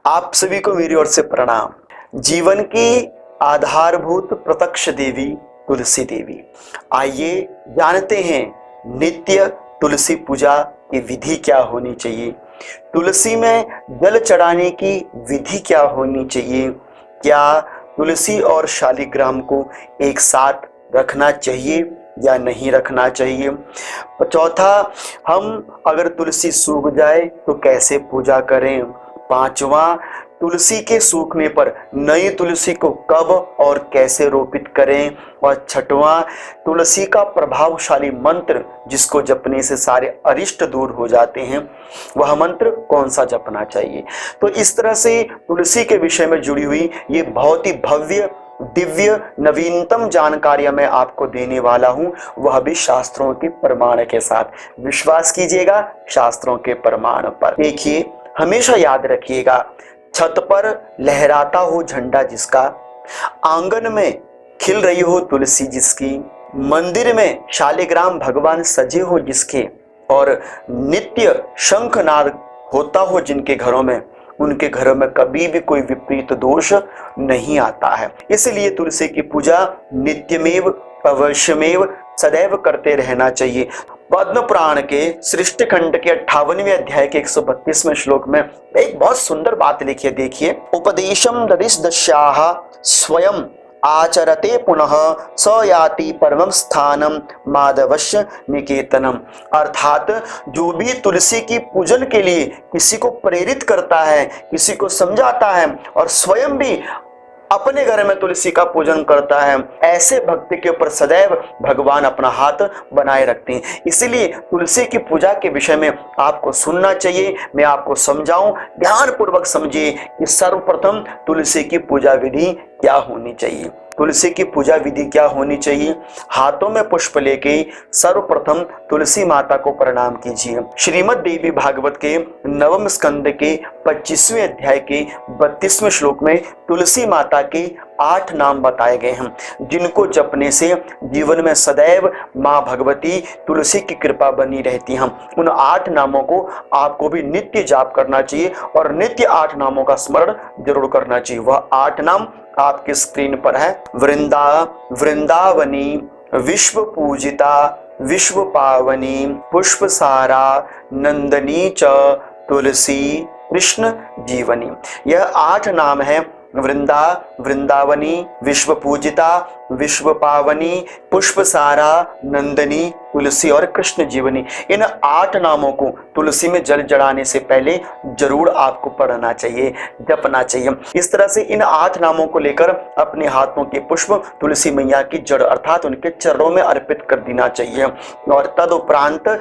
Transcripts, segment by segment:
आप सभी को मेरी ओर से प्रणाम। जीवन की आधारभूत प्रत्यक्ष देवी तुलसी देवी। आइए जानते हैं नित्य तुलसी पूजा की विधि क्या होनी चाहिए, तुलसी में जल चढ़ाने की विधि क्या होनी चाहिए, क्या तुलसी और शालिग्राम को एक साथ रखना चाहिए या नहीं रखना चाहिए। चौथा, हम अगर तुलसी सूख जाए तो कैसे पूजा करें। पांचवा, तुलसी के सूखने पर नई तुलसी को कब और कैसे रोपित करें। और छठवां, तुलसी का प्रभावशाली मंत्र जिसको जपने से सारे अरिष्ट दूर हो जाते हैं, वह मंत्र कौन सा जपना चाहिए। तो इस तरह से तुलसी के विषय में जुड़ी हुई ये बहुत ही भव्य दिव्य नवीनतम जानकारियां मैं आपको देने वाला हूं, वह भी शास्त्रों के प्रमाण के साथ। विश्वास कीजिएगा शास्त्रों के प्रमाण पर। देखिए, हमेशा याद रखिएगा, छत पर लहराता हो झंडा जिसका, आंगन में खिल रही हो तुलसी जिसकी, मंदिर में शालिग्राम भगवान सजे हो जिसके, और नित्य शंखनाद होता हो जिनके घरों में, उनके घरों में कभी भी कोई विपरीत दोष नहीं आता है। इसलिए तुलसी की पूजा नित्यमेव अवश्यमेव सदैव करते रहना चाहिए। पद्म पुराण के सृष्टि खंड के 58वें अध्याय के 132वें श्लोक में एक बहुत सुंदर बात लिखी है। देखिए, उपदेशम ददिश स्वयं आचरते पुनः स याति परमं स्थानम माधवस्य निकेतनम। अर्थात जो भी तुलसी की पूजन के लिए किसी को प्रेरित करता है, किसी को समझाता है और स्वयं भी अपने घर में तुलसी का पूजन करता है, ऐसे भक्ति के ऊपर सदैव भगवान अपना हाथ बनाए रखते हैं। इसीलिए तुलसी की पूजा के विषय में आपको सुनना चाहिए। मैं आपको समझाऊं, ध्यान पूर्वक समझिए कि सर्वप्रथम तुलसी की पूजा विधि क्या होनी चाहिए। तुलसी की पूजा विधि क्या होनी चाहिए। हाथों में पुष्प लेके सर्वप्रथम तुलसी माता को प्रणाम कीजिए। श्रीमद् देवी भागवत के नवम स्कंद के 25वें अध्याय के 32वें श्लोक में तुलसी माता के 8 नाम बताए गए हैं, जिनको जपने से जीवन में सदैव माँ भगवती तुलसी की कृपा बनी रहती है। उन 8 नामों को आपको भी नित्य जाप करना चाहिए और नित्य 8 नामों का स्मरण जरूर करना चाहिए। वह 8 नाम आपकी स्क्रीन पर है। वृंदावनी, विश्व पूजिता, विश्व पावनी, पुष्पसारा, नंदनी च तुलसी, कृष्ण जीवनी। यह 8 नाम है। वृंदावनी, विश्व पूजिता, विश्व पावनी, पुष्पसारा, नंदनी, तुलसी और कृष्ण जीवनी। इन 8 नामों को तुलसी में जल चढ़ाने से पहले जरूर आपको पढ़ना चाहिए, जपना चाहिए। इस तरह से इन 8 नामों को लेकर अपने हाथों के पुष्प तुलसी मैया की जड़ अर्थात उनके चरणों में अर्पित कर देना चाहिए। और तदुपरांत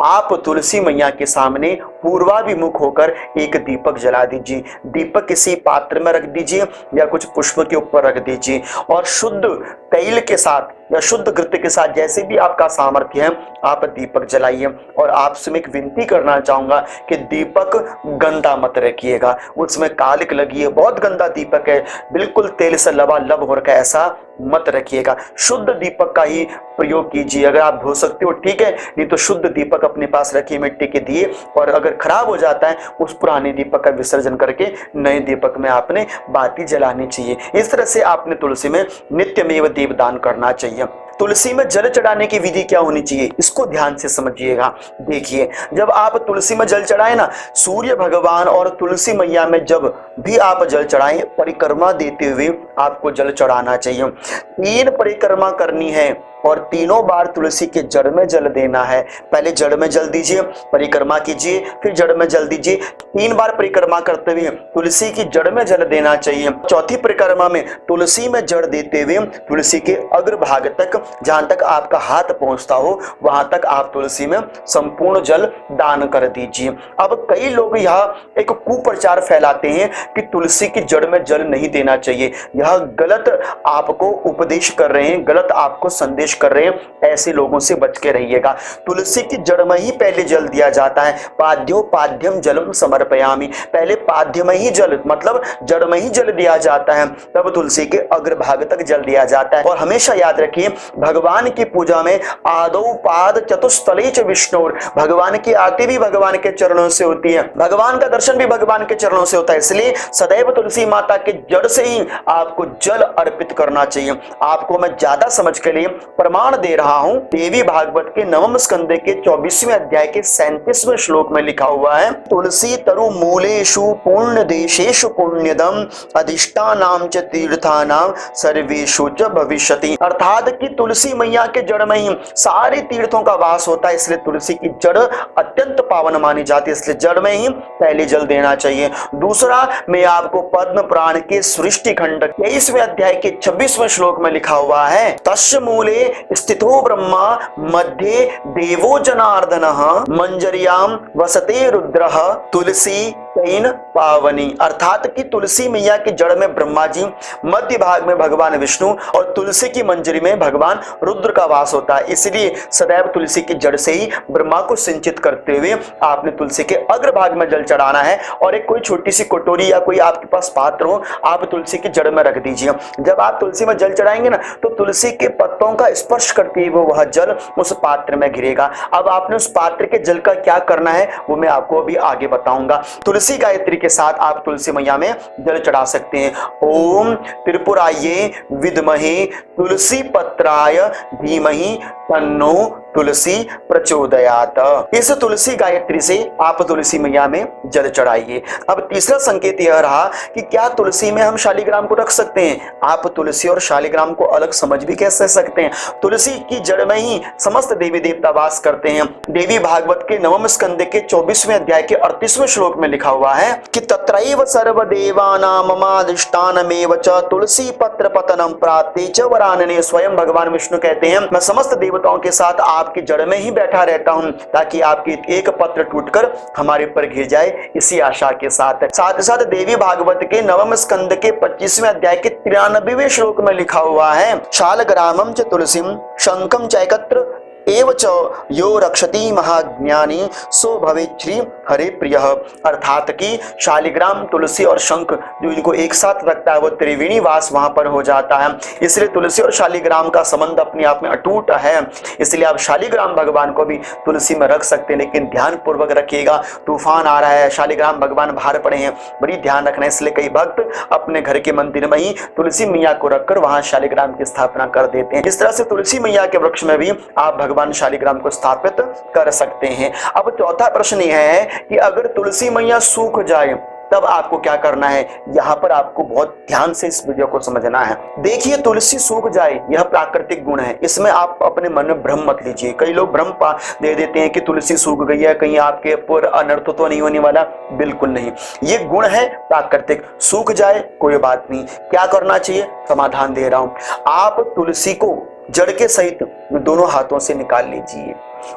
आप तुलसी मैया के सामने पूर्वाभिमुख होकर एक दीपक जला दीजिए। दीपक किसी पात्र में रख दीजिए या कुछ पुष्प के ऊपर रख दीजिए और शुद्ध तैल के साथ या शुद्ध घृत के साथ, जैसे भी आपका सामर्थ्य है, आप दीपक जलाइए। और आपसे मैं एक विनती करना चाहूंगा कि दीपक गंदा मत रखिएगा, उसमें कालिक लगी है, बहुत गंदा दीपक है, बिल्कुल तेल से लबालब हो रखा है, ऐसा मत रखिएगा। शुद्ध दीपक का ही प्रयोग कीजिए। अगर आप धो सकते हो ठीक है, नहीं तो शुद्ध दीपक अपने पास रखिए मिट्टी के दिए, और अगर खराब हो जाता है उस पुराने दीपक का विसर्जन करके नए दीपक में आपने बाती जलानी चाहिए। इस तरह से आपने तुलसी में नित्यमेव दीपदान करना चाहिए। तुलसी में जल चढ़ाने की विधि क्या होनी चाहिए, इसको ध्यान से समझिएगा। देखिए, जब आप तुलसी में जल चढ़ाएं ना, सूर्य भगवान और तुलसी मैया में जब भी आप जल चढ़ाएं, परिक्रमा देते हुए आपको जल चढ़ाना चाहिए। 3 परिक्रमा करनी है और तीनों बार तुलसी के जड़ में जल देना है। पहले जड़ में जल दीजिए, परिक्रमा कीजिए, फिर जड़ में जल दीजिए। 3 बार परिक्रमा करते हुए तुलसी की जड़ में जल देना चाहिए। चौथी परिक्रमा में तुलसी में जड़ देते हुए तुलसी के अग्रभाग तक, जहां तक आपका हाथ पहुंचता हो, वहां तक आप तुलसी में संपूर्ण जल दान कर दीजिए। अब कई लोग यह एक कुप्रचार फैलाते हैं कि तुलसी की जड़ में जल नहीं देना चाहिए। यह गलत आपको उपदेश कर रहे हैं, गलत आपको संदेश कोशिश कर रहे हैं ऐसे लोगों से बच के रहिएगा। तुलसी की जड़ में ही पहले जल दिया जाता है। पाद्यो पाद्यम जलम समर्पयामि, पहले पाद्य में ही जल मतलब जड़ में ही जल दिया जाता है, तब तुलसी के अग्रभाग तक जल दिया जाता है। और हमेशा याद रखिए भगवान की पूजा में आदौ पाद चतुस्थले च विष्णुर, भगवान की आरती भी भगवान के चरणों से होती है, भगवान का दर्शन भी भगवान के चरणों से होता है। इसलिए सदैव तुलसी माता के जड़ से ही आपको जल अर्पित करना चाहिए। आपको मैं ज्यादा समझ के लिए प्रमाण दे रहा हूं। देवी भागवत के नवम स्कंद के 24वें अध्याय के 37वें श्लोक में लिखा हुआ है, तुलसी तरु मूलेषु पुण्य देशेषु पुण्यदम अधिष्ठानाम च तीर्थानाम सर्वेषु च भविष्यति। अर्थात कि तुलसी मैया के जड़ में ही सारे तीर्थों का वास होता है, इसलिए तुलसी की जड़ अत्यंत पावन मानी जाती है, इसलिए जड़ में ही पहले जल देना चाहिए। दूसरा, मैं आपको पद्म पुराण के सृष्टि खंड 23वें अध्याय के 26वें श्लोक में लिखा हुआ है, तस्य मूले स्थितो ब्रह्मा मध्ये देवो जनार्दनः मंजरियाम वसते रुद्रः तुलसी तैन पावनी। अर्थात कि तुलसी मैया की जड़ में ब्रह्मा जी, मध्य भाग में भगवान विष्णु और तुलसी की मंजरी में भगवान रुद्र का वास होता है। इसलिए सदैव तुलसी की जड़ से ही ब्रह्मा को सिंचित करते हुए आपने तुलसी के अग्रभाग में जल चढ़ाना है। और एक कोई छोटी सी कटोरी या कोई आपके पास पात्र हो, आप तुलसी की जड़ में रख दीजिए। जब आप तुलसी में जल चढ़ाएंगे ना, तो तुलसी के पत्तों का स्पर्श करते हुए वह जल उस पात्र में गिरेगा। अब आपने उस पात्र के जल का क्या करना है वो मैं आपको अभी आगे बताऊंगा। तुलसी गायत्री के साथ आप तुलसी मैया में जल चढ़ा सकते हैं। ओम त्रिपुराये विद्महे तुलसी पत्राय धीमहि तन्नो तुलसी प्रचोदयात। इस तुलसी गायत्री से आप तुलसी मैया में जल चढ़ाइए। अब तीसरा संकेत यह रहा कि क्या तुलसी में हम शालिग्राम को रख सकते हैं। आप तुलसी और शालिग्राम को अलग समझ भी कैसे सकते हैं। तुलसी की जड़ में ही समस्त देवी देवता वास करते हैं। देवी भागवत के नवम स्कंद के 24वें अध्याय के 38वें श्लोक में लिखा हुआ है कि तत्रैव सर्वदेवानां ममाधिष्ठानमेव च तुलसी पत्र पतनम प्राप्ते च वरानने। स्वयं भगवान विष्णु कहते हैं, मैं समस्त देवताओं के साथ आपकी जड़ में ही बैठा रहता हूं, ताकि आपकी एक पत्र टूटकर हमारे ऊपर गिर जाए, इसी आशा के साथ। साथ ही साथ देवी भागवत के नवम स्कंद के 25वें अध्याय के 93वें श्लोक में लिखा हुआ है, शालग्रामं च तुलसीम शंखम चैकत्र एवच यो रक्षति महाज्ञानी सो भवेत् श्री हरे प्रियः। अर्थात कि शालिग्राम, तुलसी और शंख जो इनको एक साथ रखता है वो त्रिवेणी वास वहां पर हो जाता है। इसलिए तुलसी और शालिग्राम का संबंध अपने आप में अटूट है। इसलिए आप शालिग्राम भगवान को भी तुलसी में रख सकते हैं, लेकिन ध्यान पूर्वक रखिएगा। तूफान आ रहा है, शालिग्राम भगवान बाहर पड़े हैं, बड़ी ध्यान रखना है। इसलिए कई भक्त अपने घर के मंदिर में ही तुलसी मैया को रखकर वहां शालिग्राम की स्थापना कर देते हैं। इस तरह से तुलसी मैया के वृक्ष में भी आप भगवान शालिग्राम को स्थापित कर सकते हैं। अब चौथा प्रश्न यह है कि अगर तुलसी मैया सूख जाए तब आपको क्या करना है। यहाँ पर आपको बहुत ध्यान से इस वीडियो को समझना है। देखिए, तुलसी सूख जाए यह प्राकृतिक गुण है, इसमें आप अपने मन में भ्रम मत लीजिए। कई लोग भ्रम दे देते हैं कि तुलसी सूख गई है, कहीं आपके ऊपर अनर्थ तो नहीं होने वाला। बिल्कुल नहीं, ये गुण है प्राकृतिक। सूख जाए कोई बात नहीं, क्या करना चाहिए, समाधान दे रहा हूं। आप तुलसी को जड़ के सहित दोनों हाथों से निकाल लीजिए,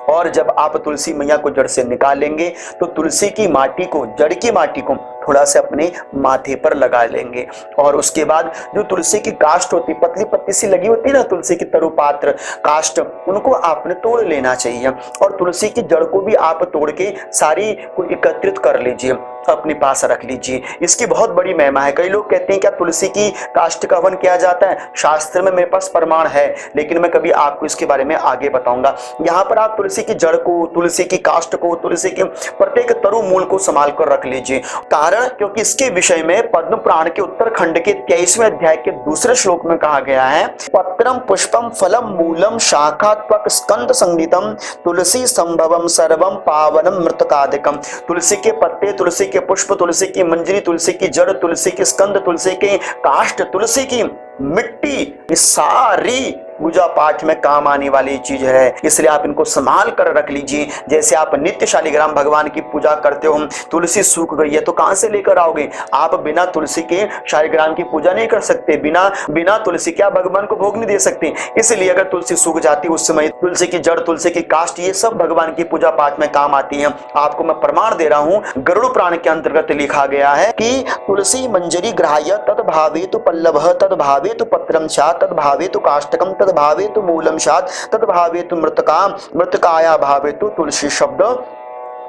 और जब आप तुलसी मैया को जड़ से निकालेंगे तो तुलसी की माटी को, जड़ की माटी को थोड़ा सा अपने माथे पर लगा लेंगे। और उसके बाद जो तुलसी की काष्ठ होती, पतली पतली सी लगी होती है ना, तुलसी की तरुपात्र काष्ठ, उनको आपने तोड़ लेना चाहिए। और तुलसी की जड़ को भी आप तोड़ के सारी को एकत्रित कर लीजिए, अपने पास रख लीजिए। इसकी बहुत बड़ी महिमा है। कई लोग कहते हैं क्या तुलसी की काष्ठ का हवन किया जाता है। शास्त्र में मेरे पास प्रमाण है, लेकिन मैं कभी आपको इसके बारे में आगे बताऊंगा। यहाँ पर आप तुलसी की जड़ को, तुलसी की काष्ठ को, तुलसी के प्रत्येक तरु मूल को संभाल कर रख लीजिए। कारण क्योंकि इसके विषय में पद्म पुराण के उत्तरखंड के 23वें अध्याय के दूसरे श्लोक में कहा गया है, पत्रम पुष्पम फलम मूलम शाखा त्वक स्कंद संगीतम तुलसी संभवम सर्वम पावनम मृतकादिकम। तुलसी के पत्ते, तुलसी के पुष्प, तुलसी की मंजरी, तुलसी की जड़, तुलसी की स्कंद, तुलसी के काष्ठ, तुलसी की मिट्टी, ये सारी पूजा पाठ में काम आने वाली चीज है। इसलिए आप इनको संभाल कर रख लीजिए। जैसे आप नित्य शालिग्राम भगवान की पूजा करते हो, तुलसी सूख गई है तो कहां से लेकर आओगे। आप बिना तुलसी के शालिग्राम की पूजा नहीं कर सकते, बिना तुलसी के आप भगवान को भोग नहीं दे सकते। इसलिए अगर तुलसी सूख जाती उस समय तुलसी की जड़, तुलसी की काष्ठ, ये सब भगवान की पूजा पाठ में काम आती है। आपको मैं प्रमाण दे रहा हूँ, गरुड़ पुराण के अंतर्गत लिखा गया है कि तुलसी मंजरी ग्राह्य तद भावे तो पल्लव तद भावे तो पत्रम छा तद भावे तो काष्टकम तद भावे तो मूलम सात तद भावे तो मृतका मृतकाया भावे तो तुलसी शब्द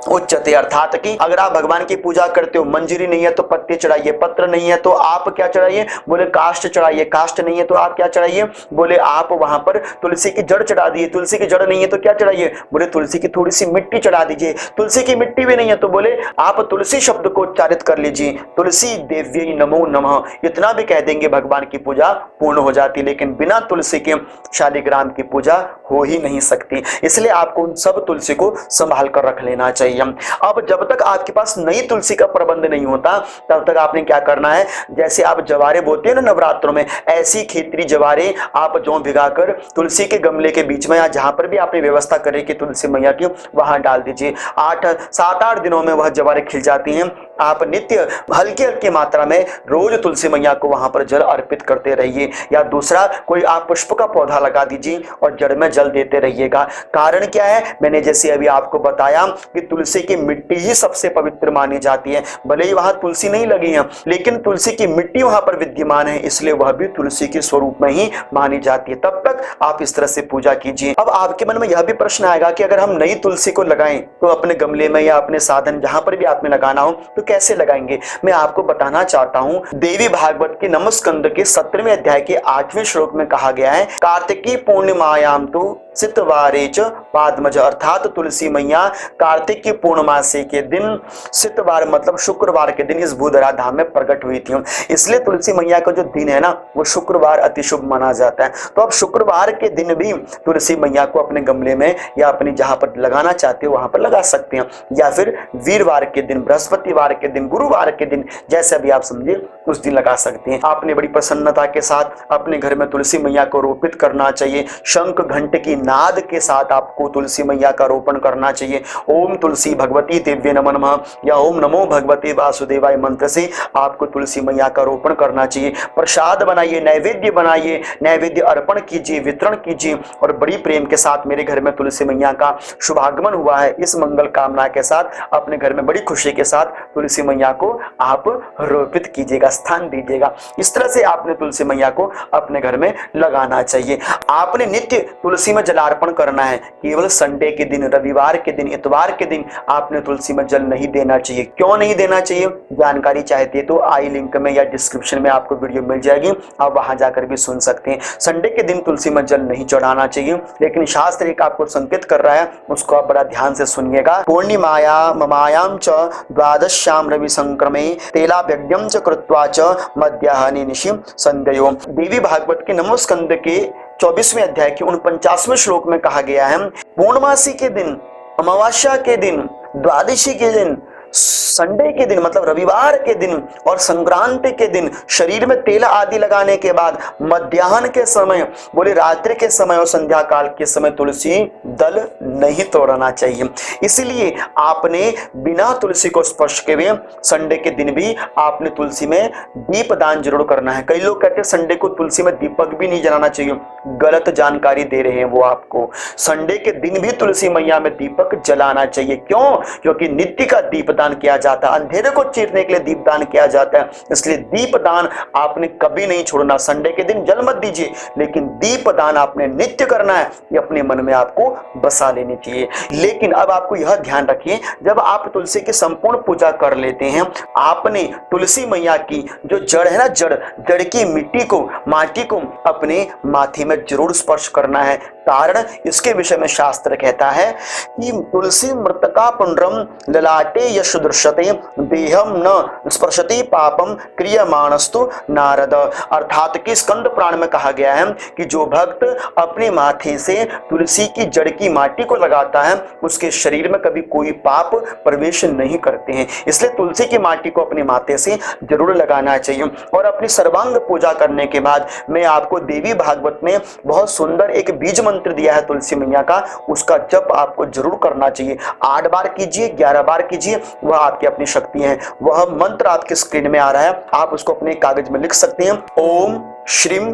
उच्चते। अर्थात कि अगर आप भगवान की पूजा करते हो, मंजरी नहीं है तो पत्ते चढ़ाइए, पत्र नहीं है तो आप क्या चढ़ाइए, बोले काष्ठ चढ़ाइए, काष्ठ नहीं है तो आप क्या चढ़ाइए, बोले आप वहां पर तुलसी की जड़ चढ़ा दिए, तुलसी की जड़ नहीं है तो क्या चढ़ाइए, बोले तुलसी की थोड़ी सी मिट्टी चढ़ा दीजिए, तुलसी की मिट्टी भी नहीं है तो बोले आप तुलसी शब्द को उच्चारित कर लीजिए, तुलसी देव्यै नमो नमः, इतना भी कह देंगे भगवान की पूजा पूर्ण हो जाती। लेकिन बिना तुलसी के शालिग्राम की पूजा हो ही नहीं सकती, इसलिए आपको उन सब तुलसी को संभाल कर रख लेना चाहिए। अब जब तक आपके पास नई तुलसी का प्रबंध नहीं होता तब तक आपने क्या करना है, जैसे आप जवारे बोते हैं ना नवरात्रों में, ऐसी खेतरी जवारे आप जौ भिगाकर तुलसी के गमले के बीच में या जहां पर भी आपने व्यवस्था करें कि तुलसी मैया की, वहां डाल दीजिए। 7-8 दिनों में वह जवारे खिल जाती हैं। आप नित्य हल्की हल्की मात्रा में रोज तुलसी मैया को वहां पर जल अर्पित करते रहिए, या दूसरा कोई आप पुष्प का पौधा लगा दीजिए और जड़ में जल देते रहिएगा। कारण क्या है, मैंने जैसे अभी आपको बताया कि तुलसी की मिट्टी ही सबसे पवित्र मानी जाती है। भले ही वहां तुलसी नहीं लगी है लेकिन तुलसी की मिट्टी वहां पर विद्यमान है, इसलिए वह भी तुलसी के स्वरूप में ही मानी जाती है। तब तक आप इस तरह से पूजा कीजिए। अब आपके मन में यह भी प्रश्न आएगा कि अगर हम नई तुलसी को लगाएं तो अपने गमले में या अपने साधन जहां पर भी आपने लगाना हो तो कैसे लगाएंगे। मैं आपको बताना चाहता हूं, देवी भागवत के नवम स्कंद के 17वें अध्याय के 8वें श्लोक में कहा गया है, कार्तिकी पूर्णिमायाम तो सितवारे च पादमज, अर्थात तुलसी मैया कार्तिक की पूर्णमासी के दिन, सितवार मतलब शुक्रवार के दिन इस भूधरा धाम में प्रकट हुई थी। इसलिए तुलसी मैया का जो दिन है ना, वो शुक्रवार अति शुभ माना जाता है। तो आप शुक्रवार के दिन भी तुलसी मैया को अपने गमले में या अपनी जहां पर लगाना चाहते हो वहां पर लगा सकते हैं, या फिर वीरवार के दिन, बृहस्पतिवार के दिन, गुरुवार के दिन, जैसे भी आप समझिए उस दिन लगा सकते हैं। आपने बड़ी प्रसन्नता के साथ अपने घर में तुलसी मैया को रोपित करना चाहिए। शंख घंट की नाद के साथ आपको तुलसी मैया का रोपण करना चाहिए। ओम तुलसी भगवती देव्ये नमः नमः या ओम नमो भगवते वासुदेवाय मंत्र से आपको तुलसी मैया का रोपण करना चाहिए। प्रसाद बनाइए, नैवेद्य बनाइए, नैवेद्य अर्पण कीजिए, वितरण कीजिए और बड़ी प्रेम के साथ मेरे घर में तुलसी मैया का शुभागमन हुआ है, इस मंगल कामना के साथ अपने घर में बड़ी खुशी के साथ तुलसी मैया को आप रोपित कीजिएगा, स्थान दीजिएगा। इस तरह से आपने तुलसी मैया को अपने घर में लगाना चाहिए। आपने नित्य तुलसी में जलार्पण करना है। केवल संडे के दिन, रविवार के दिन, इतवार के दिन आपने तुलसी में जल नहीं देना चाहिए। क्यों नहीं देना चाहिए, जानकारी चाहते तो आई लिंक में या डिस्क्रिप्शन में आपको वीडियो मिल जाएगी, आप वहां जाकर भी सुन सकते हैं। संडे के दिन तुलसी में जल नहीं चढ़ाना चाहिए, लेकिन शास्त्र एक आपको संकेत कर रहा है, उसको आप बड़ा ध्यान से सुनिएगा। पूर्णिमाया ममायाम च द्वादश्याम रवि संक्रमे तेलाभ्यग्यम च कृत्वा च मध्याह्ने निशि संध्यो। देवी भागवत के नवम स्कंद के 24वें अध्याय के 49वें श्लोक में कहा गया है, पूर्णमासी के दिन, अमावस्या के दिन, द्वादशी के दिन, संडे के दिन मतलब रविवार के दिन और संक्रांति के दिन शरीर में तेल आदि लगाने के बाद मध्याह्न के समय, बोले रात्रि के समय और संध्या काल के समय तुलसी दल नहीं तोड़ना चाहिए। इसीलिए आपने बिना तुलसी को स्पर्श किए संडे के दिन भी आपने तुलसी में दीप दान जरूर करना है। कई लोग कहते हैं संडे को तुलसी में दीपक भी नहीं जलाना चाहिए, गलत जानकारी दे रहे हैं वो आपको। संडे के दिन भी तुलसी मैया में दीपक जलाना चाहिए। क्यों? क्योंकि नित्य का दीपदान किया जाता है, अंधेरे को चीरने के लिए दीपदान किया जाता है, इसलिए दीपदान आपने कभी नहीं छोड़ना। संडे के दिन जल मत दीजिए, लेकिन दीपदान आपने नित्य करना है, ये अपने मन में आपको बसा लेनी चाहिए। लेकिन अब आपको यह ध्यान रखिए, जब आप तुलसी की संपूर्ण पूजा कर लेते हैं, आपने तुलसी मैया की जो जड़ है ना, जड़ की मिट्टी को, माटी को अपने माथे में जरूर स्पर्श करना है। कारण इसके विषय में शास्त्र कहता है कि तुलसी मृतका पुंड्रम ललाटे यशुदृश्यते देहम न स्पर्शति पापम क्रियमाणस्तु नारद। अर्थात कि स्कंद पुराण में कहा गया है कि जो भक्त अपने माथे से तुलसी की जड़ की माटी को लगाता है उसके शरीर में कभी कोई पाप प्रवेश नहीं करते हैं। इसलिए तुलसी की माटी को अपने माथे से जरूर लगाना चाहिए। और अपनी सर्वांग पूजा करने के बाद मैं आपको देवी भागवत में बहुत सुंदर एक बीज मंत्र दिया है तुलसी मैया का, उसका जप आपको जरूर करना चाहिए। 8 बार कीजिए, 11 बार कीजिए, वह आपकी अपनी शक्ति है। वह मंत्र आपके स्क्रीन में आ रहा है, आप उसको अपने कागज में लिख सकते हैं। ओम श्रीम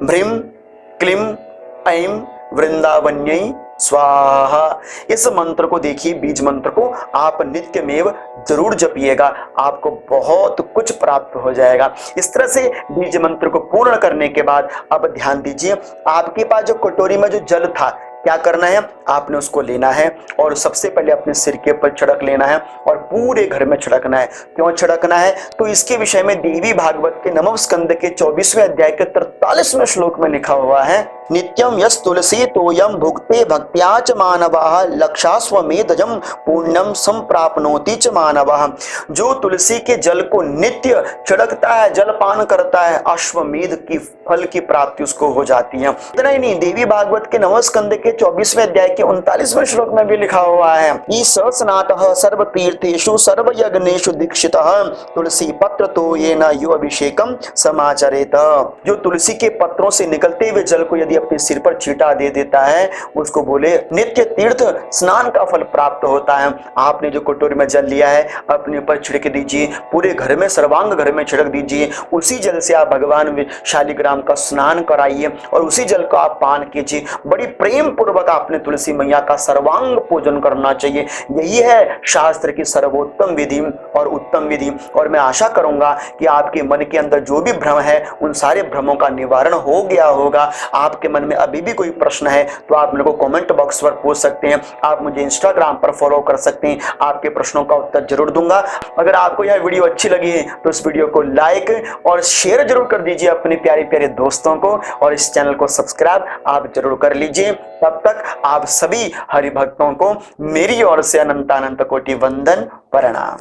भ्रीम क्लीम ऐं वृंदावन्यै स्वाहा। इस मंत्र को देखिए, बीज मंत्र को आप नित्यमेव जरूर जपिएगा, आपको बहुत कुछ प्राप्त हो जाएगा। इस तरह से बीज मंत्र को पूर्ण करने के बाद अब ध्यान दीजिए, आपके पास जो कटोरी में जो जल था, क्या करना है, आपने उसको लेना है और सबसे पहले अपने सिर के ऊपर छिड़क लेना है और पूरे घर में छिड़कना है। क्यों छिड़कना है, तो इसके विषय में देवी भागवत के नवम स्कंद के 24वें अध्याय के 43वें श्लोक में लिखा हुआ है, नित्यम यस तुलसी तोयम भुक्ते भक्त्या च मानवाः लक्षाश्वमेधजम पुण्यम संप्राप्नोति च मानवाः। जो तुलसी के जल को नित्य छिड़कता है, जलपान करता है, अश्वमेध की फल की प्राप्ति उसको हो जाती है। इतना ही नहीं, देवी भागवत के नवम स्कंद के 24वें अध्याय के 39वें श्लोक में भी लिखा हुआ है, ईश स्नातः सर्व तीर्थेषु सर्व यज्ञेषु दीक्षितः तुलसी पत्र तो ये न यो अभिषेकम समाचरेत। जो तुलसी के पत्रों से निकलते हुए जल को यदि अपने सिर पर छींटा दे देता है, उसको बोले नित्य तीर्थ स्नान का फल प्राप्त होता है। आपने जो कटोरी में जल लिया है अपने ऊपर छिड़क दीजिए, पूरे घर में, सर्वांग घर में छिड़क दीजिए। उसी जल से आप भगवान शालिग्राम का स्नान कराइए और उसी जल को आप पान कीजिए। बड़ी प्रेम पूर्वक आपने तुलसी मैया का सर्वांग पूजन करना चाहिए। यही है शास्त्र की सर्वोत्तम विधि और उत्तम विधि। और मैं आशा करूंगा कि आपके मन के अंदर जो भी भ्रम है उन सारे भ्रमों का निवारण हो गया होगा। आपके मन में अभी भी कोई प्रश्न है तो आप मेरे को कमेंट बॉक्स पर पूछ सकते हैं। आप मुझे इंस्टाग्राम पर फॉलो कर सकते हैं, आपके प्रश्नों का उत्तर जरूर दूंगा। अगर आपको यह वीडियो अच्छी लगी है तो इस वीडियो को लाइक और शेयर जरूर कर दीजिए अपने प्यारे प्यारे दोस्तों को, और इस चैनल को सब्सक्राइब आप जरूर कर लीजिए। तब तक आप सभी हरि भक्तों को मेरी ओर से अनंत अनंत कोटि वंदन प्रणाम।